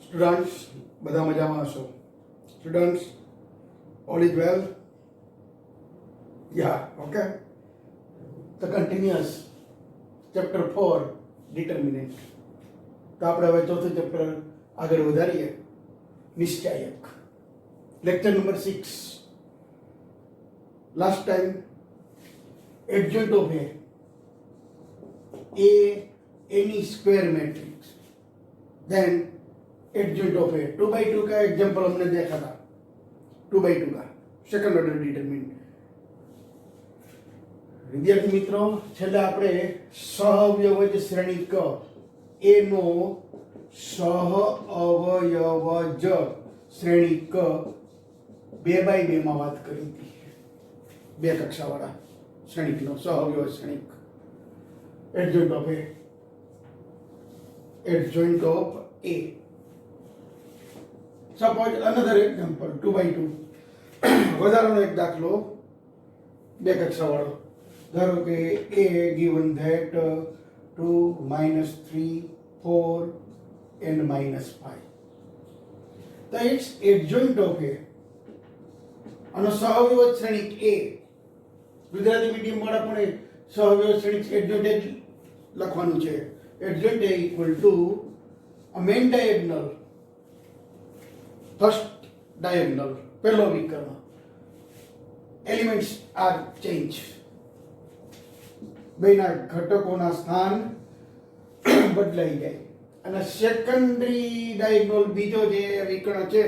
Students બધા મજામાં હશો? Students, all is well? Yeah, okay. The continuous chapter 4 determinant. તો આપણે હવે ચોથું ચેપ્ટર આગળ વધારીએ, નિશ્ચાયક. Lecture number 6. Last time adjoint of a any square matrix, then adjoint of a 2 by 2 का एग्जाम्पल हमने देखा था. 2 by 2 का सेकंड ऑर्डर डिटरमिनेंट. વિદ્યાર્થી મિત્રો, છેલ્લે આપણે સહઅવયવજ શ્રેણી ક એ નો સહઅવયવજ શ્રેણી ક 2 by 2 માં વાત કરી હતી. બે કક્ષાવાળા શ્રેણીકનો સહઅવયવ શ્રેણીક. adjoint of a, adjoint of a. Suppose another example, 2 by 2. વધારાનો એક દાખલો, બે કક્ષાવાળો. ધારો કે a given that 2 minus 3 4 and minus 5. તો it's adjoint of a. આનો સહઅવયવ શ્રેણીક a. ગુજરાતી મીડિયમ વાળા પણ સહઅવયવ શ્રેણીક adjoint લખવાનું છે. adjoint a equal to a main diagonal, first diagonal, પહેલો વિકર્ણ. Elements are change. બેના ઘટકોના સ્થાન બદલાઈ જાય. અને સેકન્ડરી ડાયગોનલ બીજો જે વિકર્ણ છે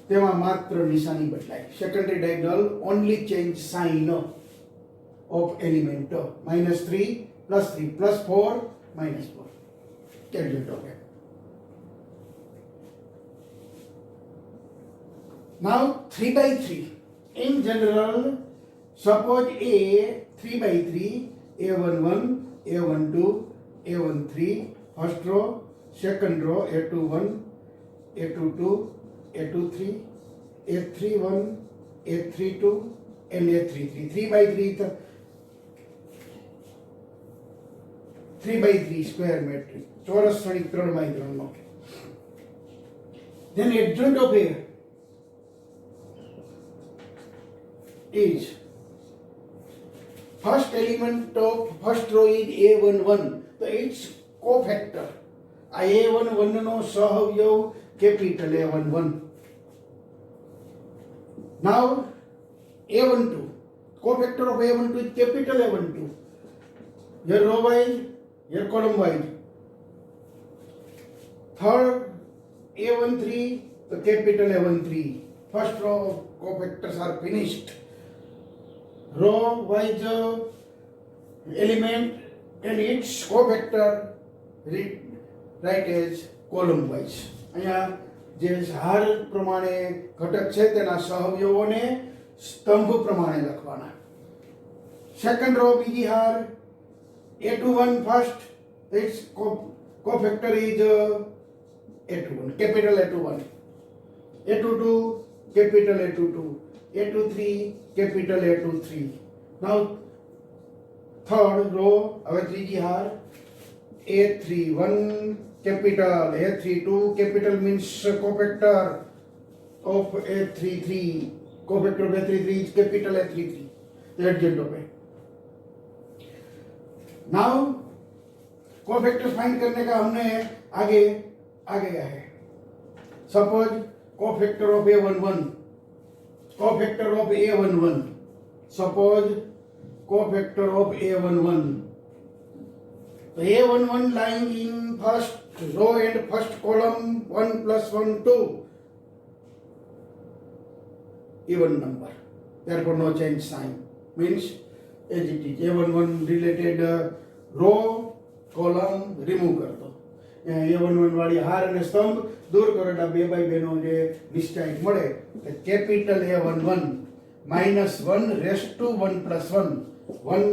તેમાં માત્ર નિશાની બદલાય. Secondary diagonal only change sign of element. -3 +3 +4 -4. adjoint of a. Now 3 by 3. In general, suppose A 3 by 3, A11, A12, A13, first row, second row, A21, A22, A23, A31, A32, and A33. 3 by 3 the 3 by 3 square matrix. ચોરસ શ્રેણી 3 by 3 no. Then adjoint of A is first element of first row is A11, so its cofactor. આ A11 no સહઅવયવ capital A11. Now A12, cofactor of A12 is capital A12. Here row wise, here column wise. Third A13, the capital A13. First row cofactors are finished. Row wise element and its cofactor write as column wise. અહીંયા જે હાર પ્રમાણે ઘટક છે તેના સહઅવયવોને સ્તંભ પ્રમાણે લખવાના. સેકન્ડ રો બીજી હાર A21 first, its cofactor is A21, capital A21. A22, capital A22. A23, capital A23. Now third row, our 3D har A31, capital A32, capital means cofactor of A33. Cofactor of A33 is capital A33. The adjoint of A. Now cofactors find करने का हमने आगे गया है. Suppose cofactor of A11, cofactor of A11. Suppose cofactor of A11. So A11 lying in first row and first column, 1 + 1 2. Even number. Therefore no change sign. Means as it is. A11 related row, column remove कर दो. A11 वाली हार અને સ્તંભ દૂર કરો એટલે 2 by 2 નો જે નિશ્ચાયક મળે તે capital A11 -1 raised to 1 + 1. 1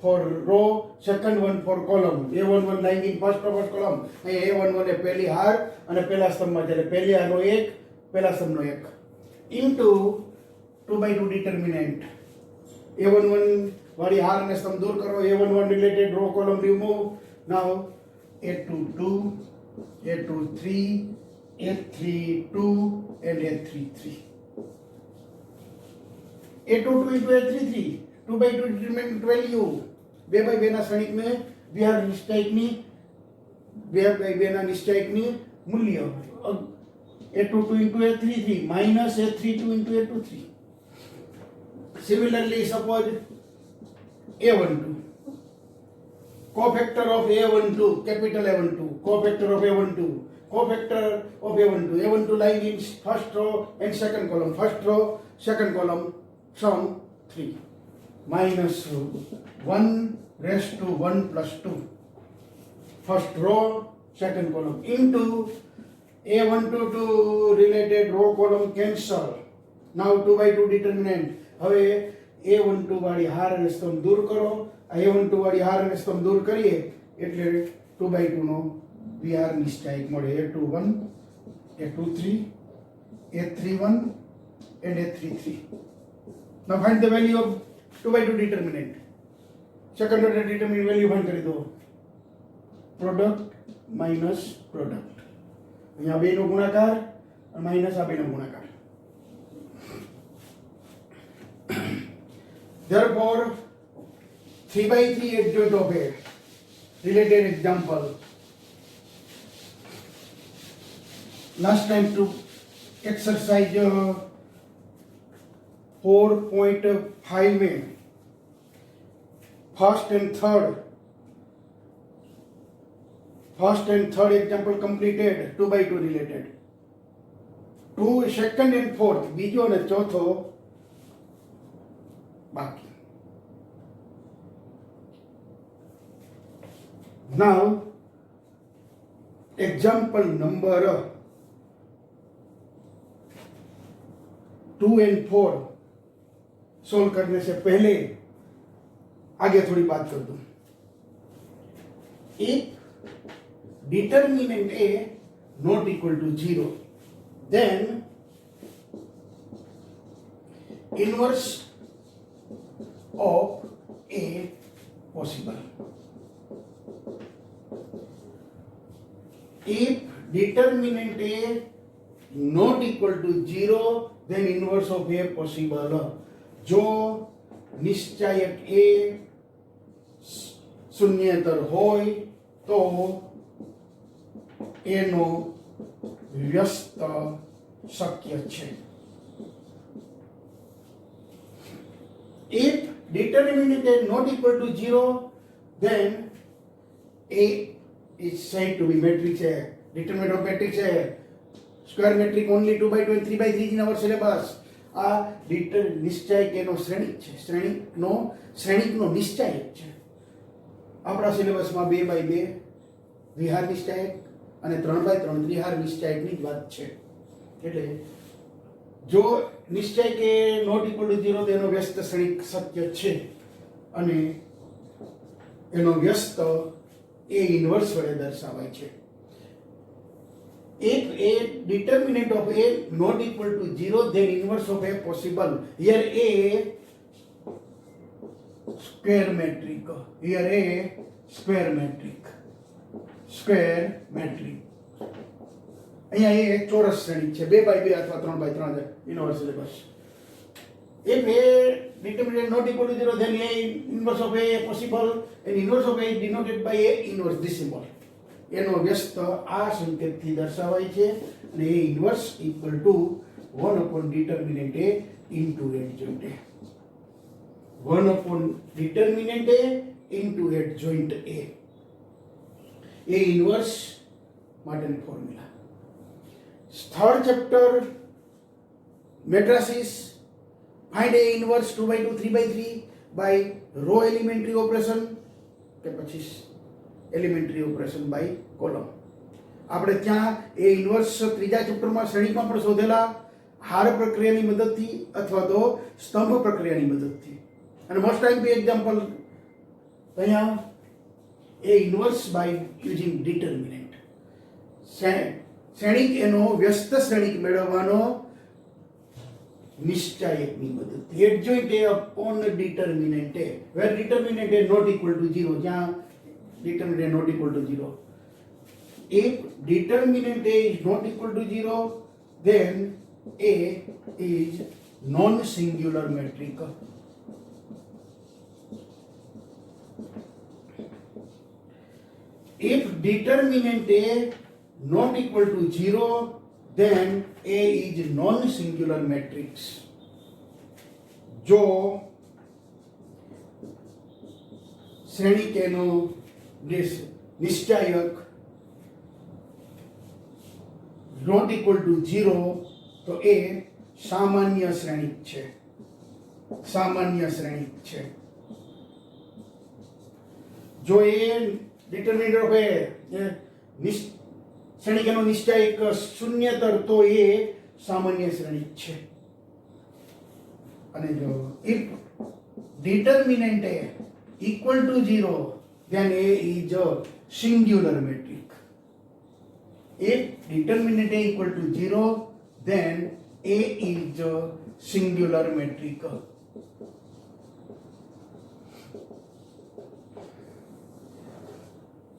for row, second one for column. A11 lying in first column. A11 એ પહેલી હાર અને પહેલા સ્તંભમાં જ્યારે પહેલી હારનો 1, પહેલા સ્તંભનો 1 into 2 by 2 determinant. A11 વાળી હાર અને સ્તંભ દૂર કરો. A11 related row column remove. Now A22 A2 3, A3 2, and A3 3. A2 2 into A3 3. 2 by 2 determinant value. 2 by 2 ના શ્રેણિકને વિહાર નિશ્ચયકની 2 by 2 ના નિશ્ચયકની મૂલ્ય A2 2 into A3 3 minus A3 2 into A2 3. Similarly, suppose A12. Cofactor of A12, capital A12, cofactor of A12, cofactor of A12, A12 lying in first row and second column, first row, second column, sum 3, minus 1 raised to 1 plus 2, first row, second column, into A12 to related row column cancel. Now 2 by 2 determinant. હવે A12 વાળી હાર અને સ્તંભ દૂર કરો. A12 વાળી હાર અને સ્તંભ દૂર કરીએ એટલે 2 by 2 નો VR નિશ્ચયક મળે. A21, A23, A31 and A33. Now find the value of 2 by 2 determinant. Second order determinant value find કરી દો. Product minus product. અહીંયા બેનો ગુણાકાર અને માઈનસ આ બેનો ગુણાકાર. Therefore, 3 by 3 adjoint of A. Related example. Last time to exercise 4.5 में first and third example completed 2 by 2 related. 2 second and fourth बीजो ने चौथो बाकी. Now example number 2 and 4 solve करने से पहले आगे थोड़ी बात कर दूं. If determinant A not equal to 0, then inverse of A possible. If determinant A not equal to 0, then inverse of A possible. जो निश्चयक A शून्येतर होय तो A નો વ્યસ્ત શક્ય છે. If determinant A not equal to 0, then A is said to be matrix A. Determinant of matrix A. Square matrix only 2 by 2 and 3 by 3 in our syllabus. આ નિશ્ચયક એનો શ્રેણિક છે. શ્રેણિકનો નિશ્ચયક છે. આપણા સિલેબસમાં 2 by 2 વિહાર નિશ્ચયક અને 3 by 3 ત્રિહાર નિશ્ચયકની જ વાત છે. એટલે જો નિશ્ચયક એ નોટ ઇક્વલ ટુ 0 તો એનો વ્યસ્ત શ્રેણિક શક્ય છે અને એનો વ્યસ્ત A ઇન્વર્સ વડે દર્શાવાય છે. If A determinant of A not equal to 0, then inverse of A possible. Here A square metric. Here A square metric. Square metric. અહીંયા A એક ચોરસ શ્રેણી છે. 2 by 2 અથવા 3 by 3 inverse syllabus. If A determinant not equal to 0, then A inverse of A possible, and inverse of A is denoted by A inverse this symbol. એનો વ્યસ્ત આ સંકેતથી દર્શાવાય છે અને A inverse equal to 1 upon determinant A into adjoint A. 1 upon determinant A into adjoint A. A inverse માટેની formula. Third chapter matrices. Find A inverse 2 by 2 3 by 3 by row elementary operation કે પછી elementary operation by column. આપણે ત્યાં એ inverse ત્રીજા ચેપ્ટરમાં શ્રેણીમાં પણ શોધેલા હાર પ્રક્રિયાની મદદથી અથવા તો સ્તંભ પ્રક્રિયાની મદદથી. અને મોસ્ટ ટાઈમ બી એક્ઝામ્પલ અહીંયા એ ઇન્વર્સ બાય યુઝિંગ ડિટર્મિનન્ટ. શ્રેણિક એનો વ્યસ્ત શ્રેણિક મેળવવાનો નિશ્ચયકની મદદથી. Adjoint A upon determinant A, where determinant A not equal to 0, જ્યાં determinant not equal to 0. if determinant A is not equal to 0, then A is non-singular metric. If determinant A not equal to 0, then A is non-singular matrix. जो श्रेणी के no निश्चायक not equal to 0 तो ए सामान्य श्रेणी छे, सामान्य श्रेणी छे. जो ए डिटरमिनेंट ऑफ ए श्रेणी के नो निश्चायक शून्यतर तो ए सामान्य श्रेणी छे. અને જો if determinant A equal to 0, then A is a singular metric. If determinant A equal to 0, then A is a singular metric.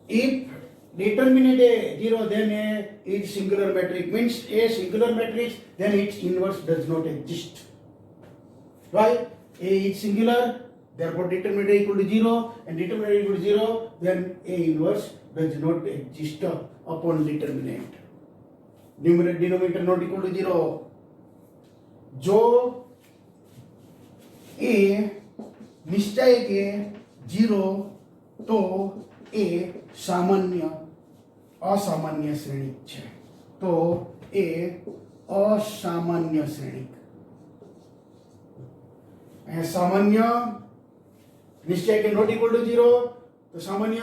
If determinant A 0, then A is singular metric. Means A singular matrix, then its inverse does not exist. Right? A is singular, therefore determinant A equal to 0, and determinant A equal to 0, then A inverse does not exist upon determinant. Numerator denominator not equal to 0. जो A निश्चायक है 0, तो A सामान्य असामान्य श्रेणी है. तो A असामान्य श्रेणी. सामान्य निश्चय के नॉट इक्वल टू 0, तो सामान्य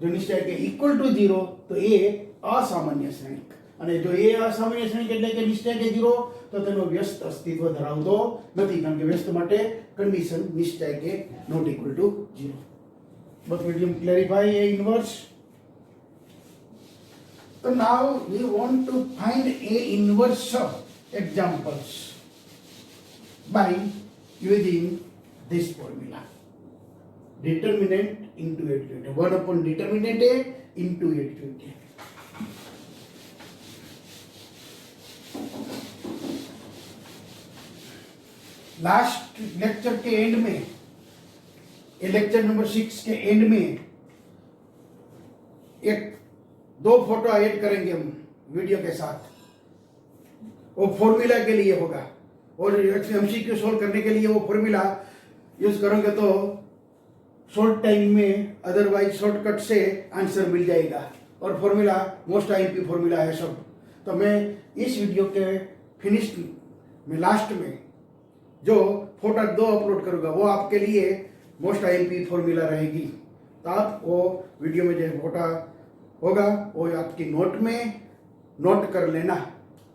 जो निश्चय के इक्वल टू 0, तो ए असामान्य श्रेणी. અને જો એ અસામાન્ય શ્રેણી એટલે કે નિશ્ચય કે 0, તો તેનો વ્યસ્ત અસ્તિત્વ ધરાવતો નથી, કારણ કે વ્યસ્ત માટે કન્ડિશન નિશ્ચય કે not equal to 0. But we will clarify A inverse. So now we want to find A inverse examples by using this formula. Determinant into additivity. 1 upon determinant A into additivity. Last lecture के and में, ये lecture number 6 के and में एक 2 photo add करेंगे हम video के साथ. वो फॉर्मूला के लिए होगा और एमसीक्यू सोल्व करने के लिए वो फॉर्मूला यूज करोगे तो शॉर्ट टाइम में, अदरवाइज शॉर्टकट से आंसर मिल जाएगा. और फॉर्मूला मोस्ट आईएमपी फॉर्मूला है सब. तो मैं इस वीडियो के फिनिश में लास्ट में जो फोटो 2 अपलोड करूंगा वो आपके लिए मोस्ट आईएमपी फॉर्मूला रहेगी. तो आप वो वीडियो में जो फोटो होगा वो आपकी नोट में नोट कर लेना.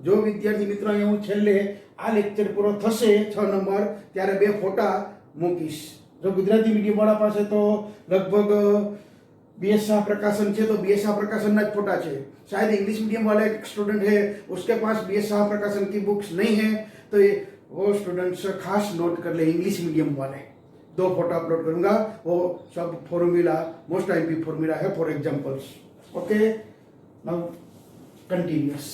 जो विद्यार्थी मित्रों હું છેલ્લે આ લેક્ચર પૂરો થશે 6 નંબર ત્યારે 2 ફોટા મૂકીશ. જો ગુજરાતી મીડિયમ વાળા પાસે તો લગભગ बीएसआर प्रकाशन છે तो बीएसआर प्रकाशन ना फोटा છે. शायद इंग्लिश मीडियम वाले स्टूडेंट है उसके पास बीएसआर प्रकाशन की बुक्स नहीं है, तो ये वो स्टूडेंट्स खास नोट कर ले. इंग्लिश मीडियम वाले 2 फोटो अपलोड करूंगा, वो सब फॉर्मूला मोस्ट आईएमपी फॉर्मूला है for examples. Okay, now continuous.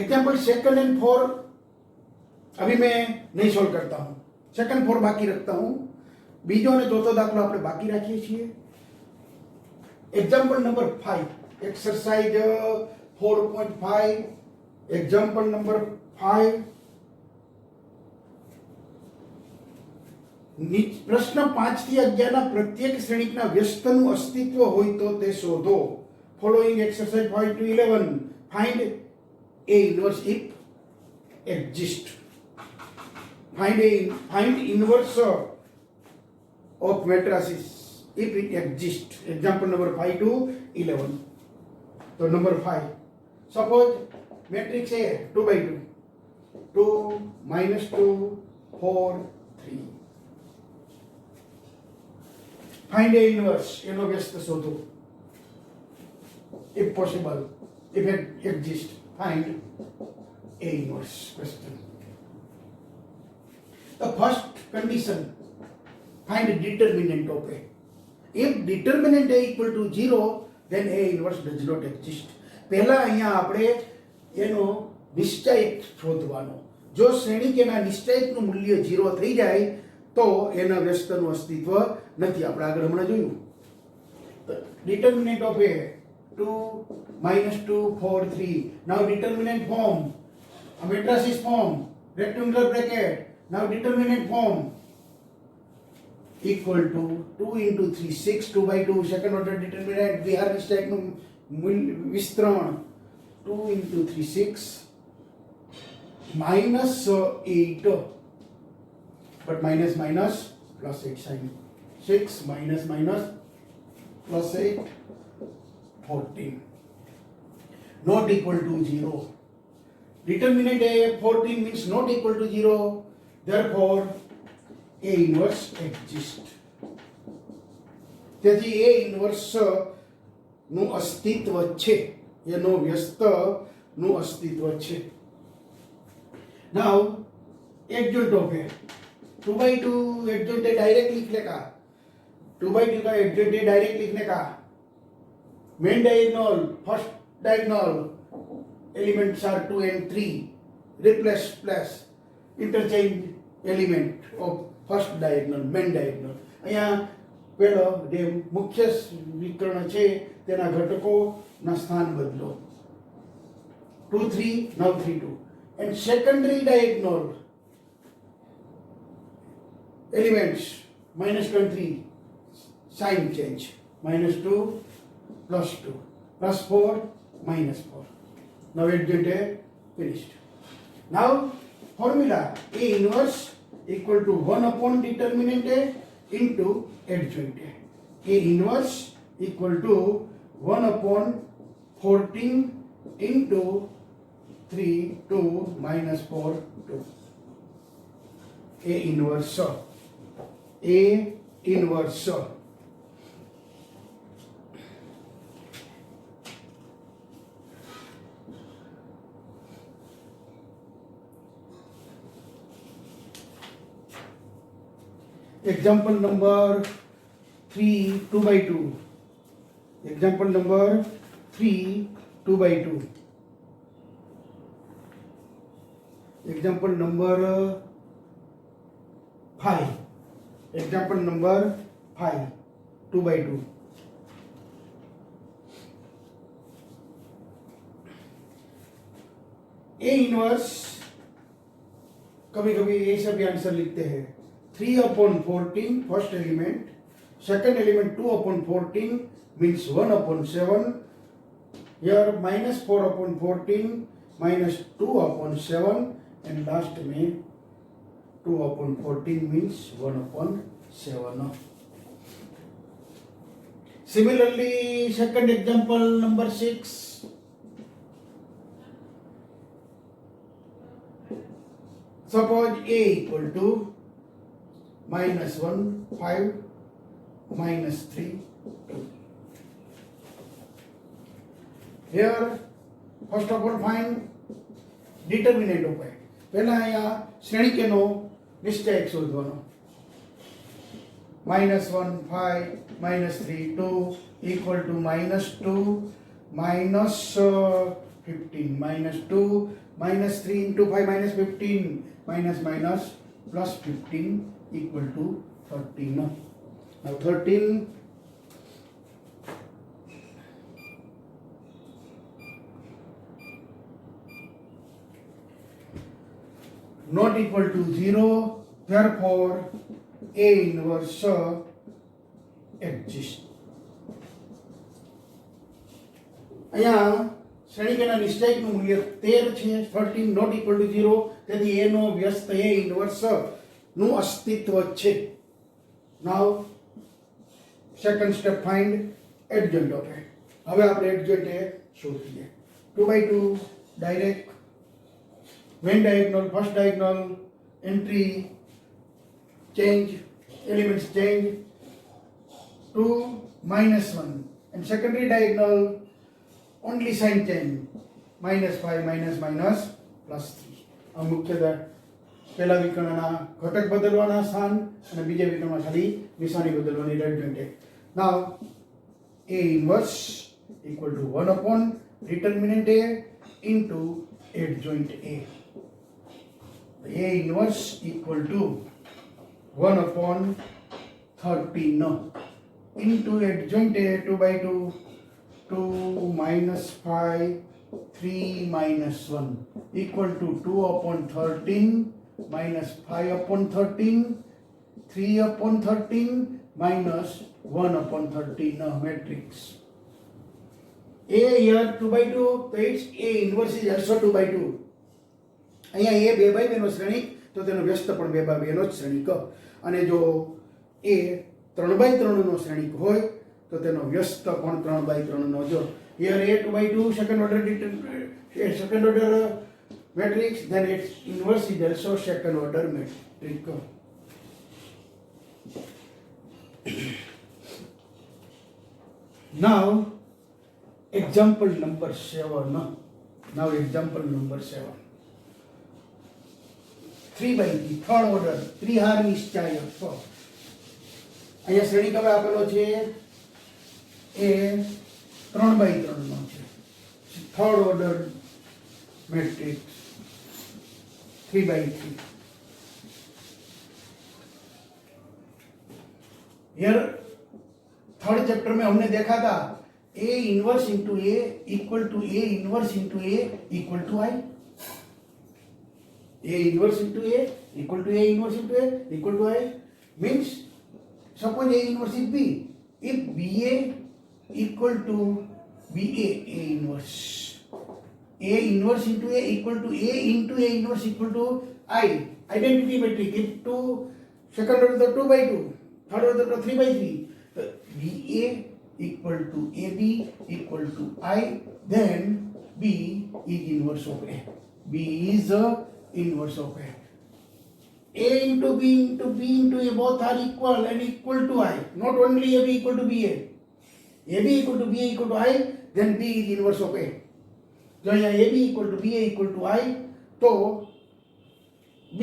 Example 2 and 4 अभी मैं नहीं सोल्व करता हूं. 2 एंड 4 बाकी रखता हूं. बीजो ने चौथो दाखलो આપણે બાકી રાખીએ છીએ. Example number 5, exercise 4.5. Example number 5. प्रश्न 5 થી 11 ના પ્રત્યેક શ્રેણીકના વ્યસ્તનું અસ્તિત્વ હોય તો તે શોધો. Following exercise 5 to 11. Find A inverse if exist. Find inverse of matrices if it exists. Example number 5 to 11. So number 5. Suppose matrix A 2 by 2. 2 minus 2 4 3. Find A inverse. એનો વ્યસ્ત શોધો. If possible, if it exists. Find A inverse question. The first condition, find determinant of A. If determinant A equal to 0, then A inverse does not exist. પહેલા અહીંયા આપણે એનો નિશ્ચયક શોધવાનો. જો શ્રેણી કેના નિશ્ચયકનું મૂલ્ય 0 થઈ જાય તો એના વ્યસ્તનું અસ્તિત્વ નથી. આપણે આગળ હમણાં જોયું. Determinant of A 2 minus 2 4 3. Now determinant form, a matrices form, rectangular bracket. Now determinant form equal to 2 into 3 6 2 by 2 second order determinant. વિહાર નિશ્ચયકનું વિસ્તરણ 2 into 3 6 minus 8, but minus minus plus 8 sign. 6 minus minus plus 8 14, not equal to 0. Determinant A 14 means not equal to 0, therefore A inverse exists. તેથી A inverse નું અસ્તિત્વ છે, એનો વ્યસ્તનું અસ્તિત્વ છે. Now adjoint of A 2 by 2 adjoint direct लिखने का, 2 by 2 का adjoint डायरेक्ट लिखने का. Main diagonal, first diagonal elements are 2 and 3. Replace plus interchange element of first diagonal, main diagonal. અહીંયા પેલો જે મુખ્ય વિકર્ણ છે તેના ઘટકોના સ્થાન બદલો. 2 3 now 3 2. And secondary diagonal elements minus 23 sign change, minus 2 plus 2 plus 4 minus 4. Now adjoint A finished. Now formula A inverse equal to 1 upon determinant A into adjoint A. A inverse equal to 1 upon 14 into 3 2 minus 4 2. A inverse. A inverse. Example number 3 2 by 2. Example number 3 2 by 2. Example number 5. Example number 5 2 by 2. A inverse कभी कभी ये सब answer लिखते हैं. 3 upon 14 first element, second element 2 upon 14 means 1 upon 7. Here minus 4 upon 14 minus 2 upon 7 and last में 2 upon 14 means 1 upon 7. Similarly, second example number 6. Suppose A equal to minus 1 5 minus 3 2. Here first of all find determinant of A. પહેલા અહીંયા શ્રેણી કેનો નિશ્ચયક શોધવાનો. minus 1 5 minus 3 2 equal to minus 2 minus 15 minus 2 minus 3 into 5 minus 15 minus minus plus 15 equal to 13. Now 13 not equal to 0, therefore A inverse exists. અહીંયા શ્રેણીકેના નિશ્ચયકનું મૂલ્ય 13 છે. 13 not equal to 0, તેથી A નો વ્યસ્ત A inverse નું અસ્તિત્વ છે. Now second step find adjoint of A. હવે આપણે adjoint A શોધીએ. 2 by 2 direct main diagonal, first diagonal entry change, elements change, 2 minus 1 and secondary diagonal only sign change, minus 5 minus minus +3 આ મુખ્યતः પહેલા વિકર્ણના ઘટક બદલવાના સ્થાન અને બીજા વિકર્ણમાં ખાલી નિશાની બદલવાની રેડજોઇન્ટ. નાઉ A inverse equal to 1 upon determinant A into adjoint A. A inverse equal to 1 upon 13 into adjoint A 2 by 2, 2 minus 5, 3 minus 1 equal to 2 upon 13 minus 5 upon 13, 3 upon 13 minus 1 upon 13 matrix. A here 2 by 2, so its A inverse is also 2 by 2. અહીંયા A 2 by 2 નો શ્રેણિક તો તેનો વ્યસ્ત પણ 2 by 2 નો જ શ્રેણિક અને જો A 3 by 3 નો શ્રેણિક હોય તો તેનો વ્યસ્ત પણ 3 by 3 નો જો here A 2 by 2 second order matrix, then its inverse is also second order matrix. Now example number 7. Now example number 7. 3 by 3 third order ત્રિહાર નિશ્ચાયક. અહીંયા શ્રેણિક હવે આપેલો છે એ 3 by 3 નો છે. Third order matrix 3 by 3. Here third chapter में हमने देखा था A inverse into A equal to A inverse into A equal to I. A inverse into A equal to A inverse into A equal to I means suppose A inverse is B. If BA equal to BA, A inverse. A inverse into A equal to A into A inverse equal to I. Identity matrix. If two second order the 2 by 2, third order the 3 by 3. BA equal to AB equal to I, then B is inverse of A. B is a inverse of A. A into B into B into A both are equal and equal to I. Not only AB equal to BA. AB equal to BA equal to I, then B is inverse of A. જો અહીંયા AB equal to BA equal to I, તો B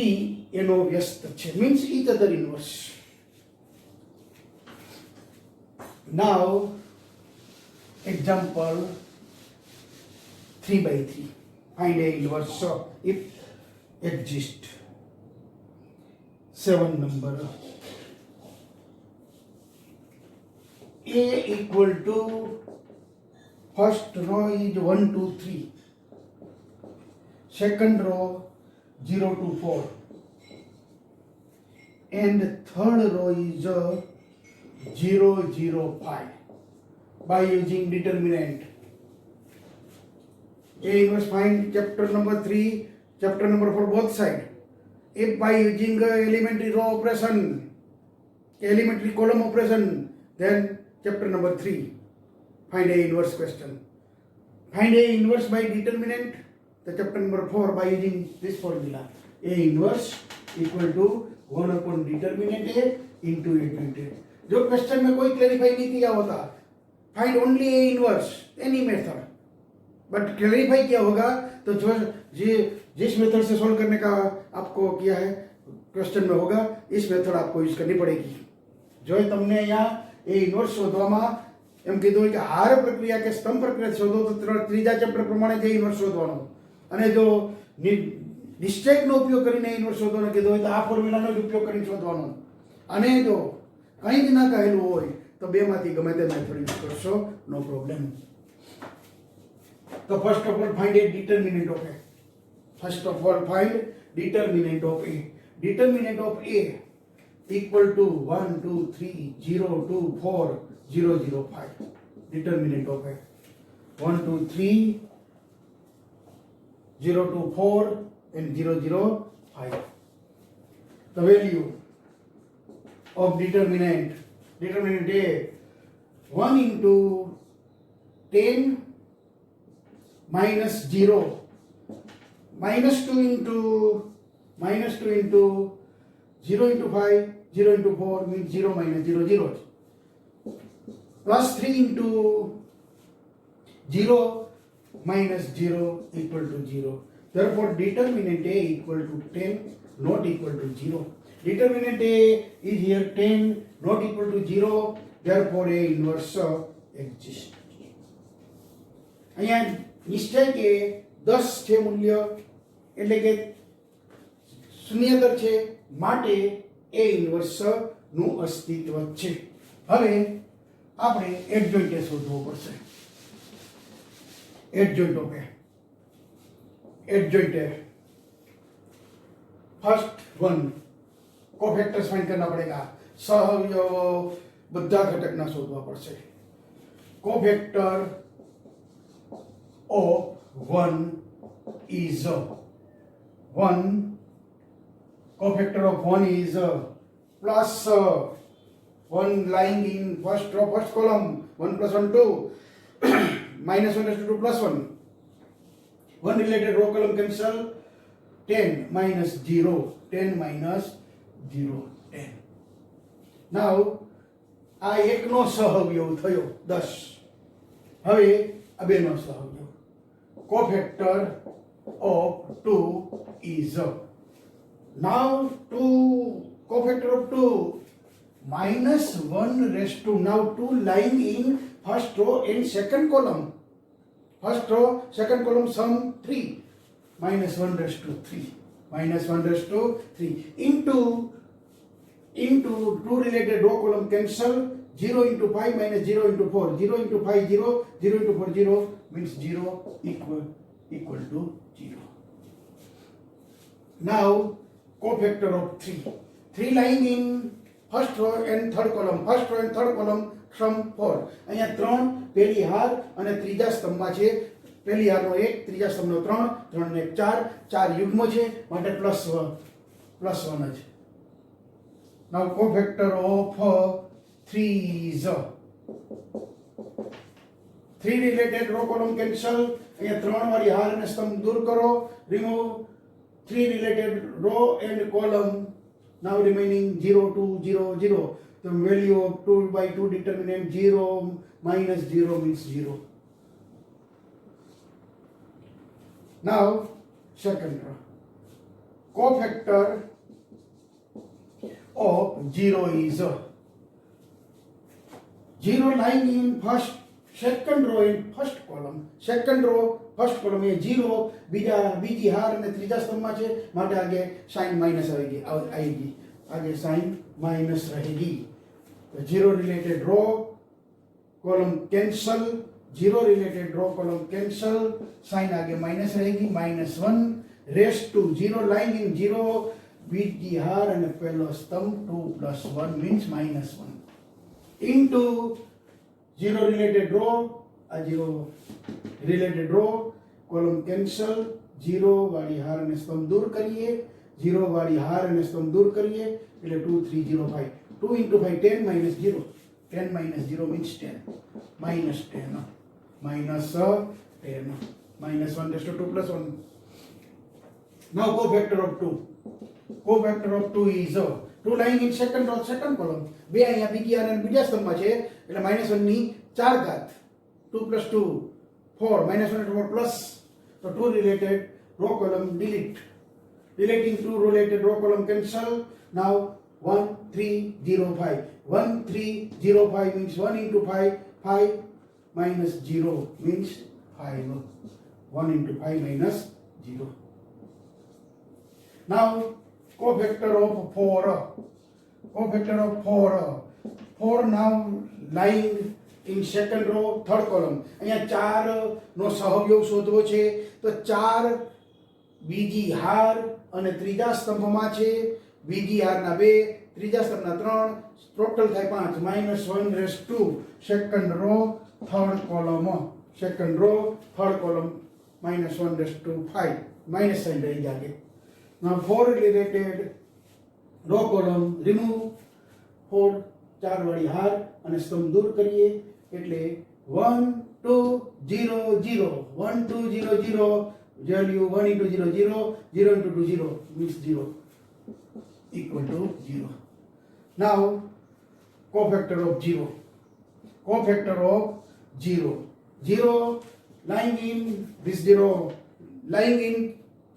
એનો વ્યસ્ત છે. Means each other inverse. Now example 3 by 3. Find A inverse. So if exist 7 number A equal to first row is 1 2 3, second row 0 to 4 and third row is 0 0 5 by using determinant. A inverse find chapter number 3, chapter number 4 both side. If by using elementary row operation, elementary column operation, then chapter number 3 find A inverse question. Find A inverse by determinant, the chapter number 4 by using this formula. A inverse equal to 1 upon determinant A into adjoint A. जो question में कोई clarify नहीं किया होता, find only A inverse any method, but clarify किया होगा तो जो जिस मेथड से सॉल्व करने का आपको किया है क्वेश्चन में होगा, इस मेथड आपको यूज करनी पड़ेगी. जो તમને અહીંયા એ ઇનવર્સ શોધવામાં એમ કીધું કે હાર પ્રક્રિયા કે સ્તંભ પ્રક્રિયા શોધો તો ત્રીજા ચેપ્ટર પ્રમાણે જે ઇનવર્સ શોધવાનો, અને જો નિશ્ચયકનો ઉપયોગ કરીને ઇનવર્સ શોધવાનો કીધું હોય તો આ ફોર્મ્યુલાનો જ ઉપયોગ કરીને શોધવાનો. અને જો કંઈ જ ના કહેલું હોય તો બેમાંથી ગમે તે મેથડ યુઝ કરશો, નો પ્રોબ્લેમ. તો first of all find A determinant of A. First of all find determinant of A. Determinant of A equal to 1 2 3 0 2 4 0 0 5. Determinant of A 1 2 3 0 2 4 and 0 0 5. The value of determinant A 1 into 10 minus 0 minus 2 into 0 into 5 0 into 4 means 0 minus 0 0 plus 3 into 0 minus 0 equal to 0. Therefore, determinant A equal to 10, not equal to 0. Determinant A is here 10, not equal to 0. Therefore, A inverse exists. અહીંયા નિશ્ચય કે 10 છે મૂલ્ય એટલે કે શૂન્યતર છે માટે A inverse નું અસ્તિત્વ છે. હવે આપણે એડજોઇન્ટ શોધવો પડશે. एडजॉइंट हो गया. एडजॉइंट है फर्स्ट वन कोफैक्टर्स फाइंड करना पड़ेगा. सहअवयव બધા ઘટકના શોધવા પડશે. Cofactor of 1 is 1. Cofactor of 1 is plus 1 lying in first row first column 1 plus 1 2 minus 1 raised to 2 plus 1. 1 related row column cancel. 10 minus 0. 10 minus 0. 10. Now, આ એકનો સહઅવયવ થયો 10. હવે આ બેનો સહઅવયવ. Cofactor of 2 is now 2 cofactor of 2 minus 1 raised to now 2 lying in first row and second column. First row, second column, sum 3. Minus 1 raised to 3. Minus 1 raised to 3. Into 2 related row column cancel. 0 into 5 minus 0 into 4. 0 into 5, 0. 0 into 4, 0. Means 0 equal to 0. Now, cofactor of 3. 3 lying in first row and third column. First row and third column. સમ 4. અહીંયા 3 પહેલી હાર અને ત્રીજા સ્તંભમાં છે. પહેલી હારનો 1, ત્રીજા સ્તંભનો 3, 3 ને 4, 4 યુગ્મ છે માટે પ્લસ 1 જ. Now cofactor of 3 is 3 related row column cancel. અહીંયા 3 વાળી હાર અને સ્તંભ દૂર કરો. Remove 3 related row and column. Now remaining 0 2 0 0. The value of 2 by 2 determinant 0 minus 0 means 0. Now, second row. Cofactor of 0 is 0 lying in second row in first column. Second row, first column એ 0 બીજી હાર અને ત્રીજા સ્તંભમાં છે માટે આગે sign minus આવેગી. आगे sign minus रहेगी. तो 0 related row column cancel. 0 related row column cancel. Sign आगे माइनस रहेगी. -1 रेस्ट टू 0 लाइन इन 0 बीजी हार एंड पहलो स्तंभ 2 plus 1 means -1 into 0 रिलेटेड रो. 0 रिलेटेड रो कॉलम कैंसल. 0 वाली हार અને સ્તંભ દૂર કરીએ. 0 વાળી હાર અને સ્તંભ દૂર કરીએ એટલે 2 3 0 5. 2 into 5 10 minus 0. 10 minus 0 means 10. Minus 10. Minus 10. Minus 1 raised to 2 plus 1. Now cofactor of 2. Cofactor of 2 is 2 lying in second row second column. બે અહીંયા બીજી હાર અને બીજા સ્તંભમાં છે એટલે -1 ની 4 ઘાત. 2 plus 2 4. -1 into 4 plus. So 2 related row column delete. Deleting 2 related row column cancel. Now 1 3 0 5. 1 3 0 5 means 1 into 5. 5 minus 0 means 5. 1 into 5 minus 0. Now cofactor of 4. Cofactor of 4. 4 now lying in second row third column. અહીંયા 4 નો સહગયોગ શોધવો છે તો 4 બીજી હાર અને ત્રીજા સ્તંભમાં છે. બીજી હારના 2, ત્રીજા સ્તંભના 3, ટોટલ થાય 5. -1 raised to second row third column. Second row third column -1 raised to 5. Minus sign રહી જાગે. Now 4 related row column remove. 4 4 વાળી હાર અને સ્તંભ દૂર કરીએ એટલે 1 2 0 0. 1 2 0 0. Value 1 into 0 0. 0 into 2 0 means 0 equal to 0. Now cofactor of 0. Cofactor of 0. 0 lying in this 0 lying in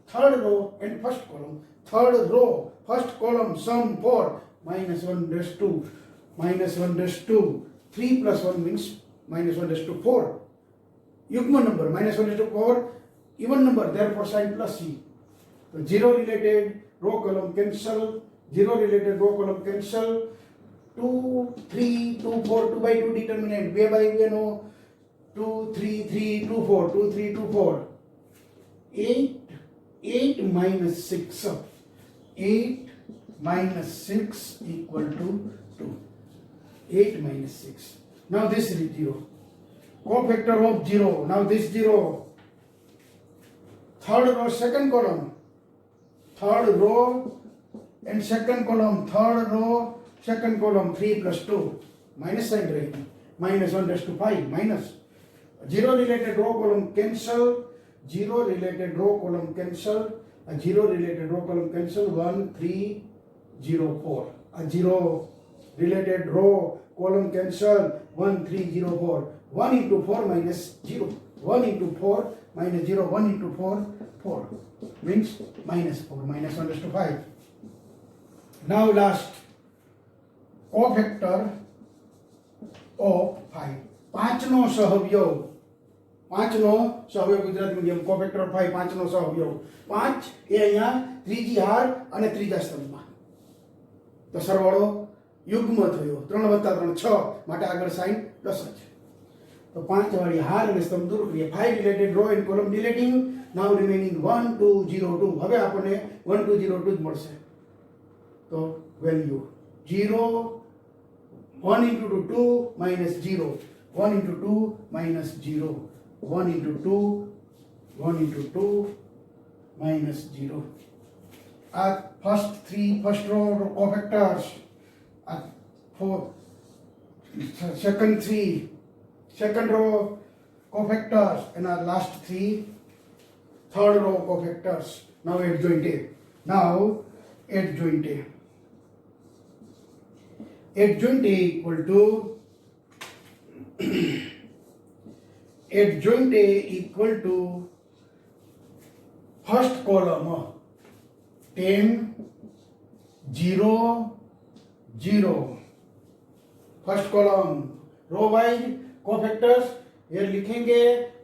third row and first column. Third row, first column, sum 4, minus 1 dash 2, minus 1 dash 2, 3 plus 1 means minus 1 dash 2, 4. Yugma number, minus 1 dash 2, 4, even number, therefore sign plus C. So 0 related row column cancel, 0 related row column cancel, 2, 3, 2, 4, 2 by 2 determinant, V by V no, 2, 3, 3, 2, 4, 2, 3, 2, 4. 8 minus 6. 8 minus 6 equal to 2. 8 minus 6. Now this is 0. Cofactor of 0. Now this 0. Third row, second column. Third row and second column. Third row, second column. 3 plus 2. Minus sign right. Minus 1 dash to 5. Minus. 0 related row column cancel. 0 related row column cancel. 0 related row column cancel. 1, 3, 0, 4. 0 related row column cancel. 1, 3, 0, 4. 1 into 4 minus 0. 1 into 4 minus 0. 1 into 4, 4. Means minus 4. Minus 1 to 5. Now last. Cofactor of 5. 5 નો સહવ્યવ. 5 નો સહવ્યવ Gujarati medium cofactor of 5 5 નો સહવ્યવ. 5 એ અહીંયા ત્રીજી હાર અને ત્રીજા સ્તંભમાં. તો સરવાળો યુગ્મ થયો 3 + 3 6 માટે આગળ સાઈન પ્લસ જ. તો 5 વાળી હાર અને સ્તંભ દૂર કરીએ. 5 related row and column deleting. Now remaining 1 2 0 2. હવે આપણને 1 2 0 2 જ મળશે. તો value 0 1 into 2 minus 0. 1 into 2 minus 0. 1 into 2, 1 into 2 minus 0. First row cofactors. 4, second 3, second row cofactors, and our last 3, third row cofactors. Now adjoint A. Now adjoint A. Adjoint A equal to adjoint A equal to first column 10 0 0. First column row wise cofactors here लिखेंगे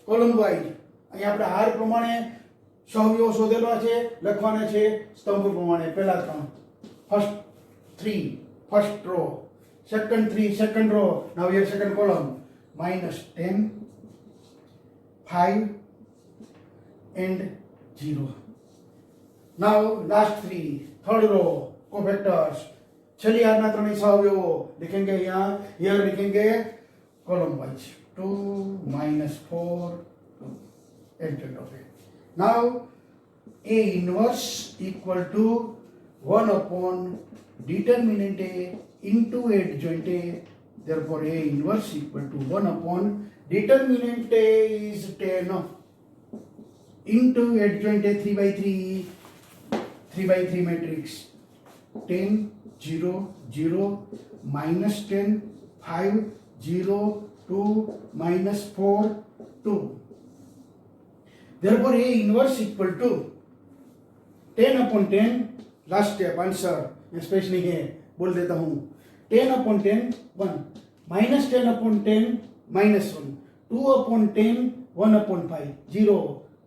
column wise. અહીં આપણે હાર પ્રમાણે સહવ્યવ શોધેલો છે, લખવાના છે સ્તંભ પ્રમાણે. પહેલા 3 first 3 first row, second 3 second row. Now here second column minus 10 5 and 0. Now last 3 third row cofactors. छली हारना त्रणेय सहव्यवो लिखेंगे यहाँ. here लिखेंगे column wise 2 minus 4 adjoint of A. Now A inverse equal to 1 upon determinant A into adjoint A. Therefore A inverse equal to 1 upon determinant A is 10 into adjoint A 3 by 3 matrix. 10 0 0 minus 10 5 0 2 minus 4 2. Therefore A inverse equal to 10 upon 10. Last step answer मैं space नहीं है बोल देता हूँ. 10 upon 10 1 minus 10 upon 10 minus 1 2 upon 10 1 upon 5 0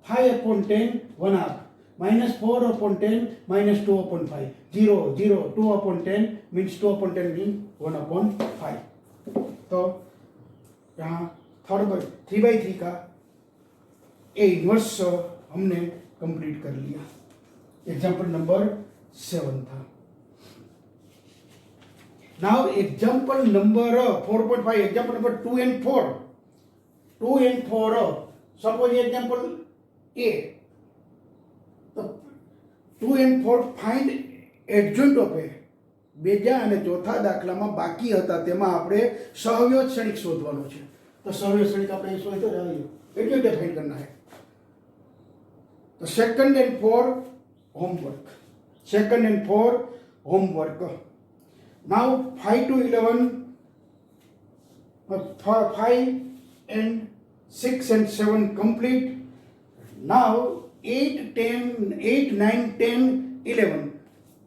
5 upon 10 1 half minus 4 upon 10 minus 2 upon 5 0 0 2 upon 10 means 2 upon 10 means 1 upon 5. तो यहाँ third 3 by 3 का A inverse हमने कंप्लीट कर लिया. एग्जाम्पल नंबर 7 था. Now example number 4.5, example number 2 and 4. 2 and 4. Suppose example A. So 2 and 4 find adjoint of A. બીજા અને ચોથા દાખલામાં બાકી હતા તેમાં આપણે સહવ્યવ શ્રેણિક શોધવાનો છે. તો સહવ્યવ શ્રેણિક આપણે શોધતો જ આવ્યો એટલે ડિફાઇન करना है. तो second and 4 homework. Second and 4 homework. Now 5 to 11, 5 and 6 and 7 complete. Now 8, 10, 8, 9, 10, 11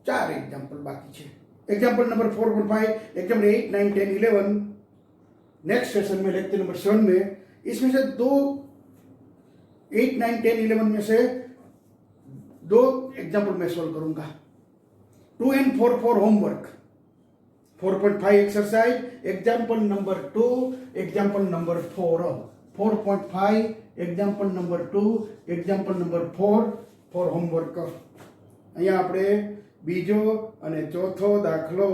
चार एग्जाम्पल बाकी है। Example number 4.5, example 8, 9, 10, 11 next session में लेक्चर नंबर 7 में इसमें से 8, 9, 10, 11 में से 2 एग्जाम्पल मैं सॉल्व करूंगा। 2 and 4 for homework. 4.5 exercise example number 2, example number 4। 4.5 example number 2, example number 4 for homework. અહીંયા આપણે બીજો અને ચોથો દાખલો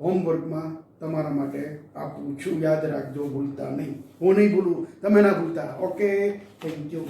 હોમવર્કમાં તમારા માટે આપું છું, યાદ રાખજો, ભૂલતા નહીં। હું નહીં ભૂલું, તમે ના ભૂલતા। Okay, thank you.